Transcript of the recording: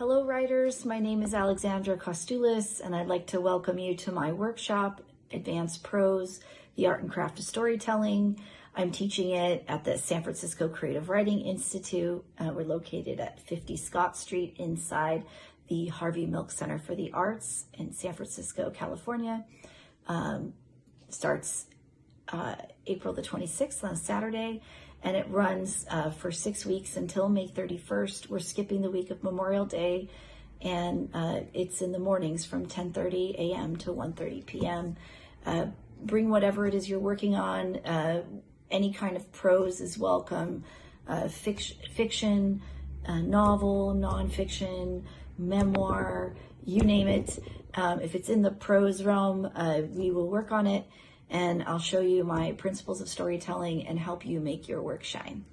Hello writers, my name is Alexandra Kostulis and I'd like to welcome you to my workshop, Advanced Prose, the Art and Craft of Storytelling. I'm teaching it at the San Francisco Creative Writing Institute. We're located at 50 Scott Street inside the Harvey Milk Center for the Arts in San Francisco, California. Starts April the 26th on Saturday, and it runs for 6 weeks until May 31st. We're skipping the week of Memorial Day, and it's in the mornings from 10:30 a.m. to 1:30 p.m. Bring whatever it is you're working on. Any kind of prose is welcome. Fiction, novel, nonfiction, memoir, you name it. If it's in the prose realm, we will work on it, and I'll show you my principles of storytelling and help you make your work shine.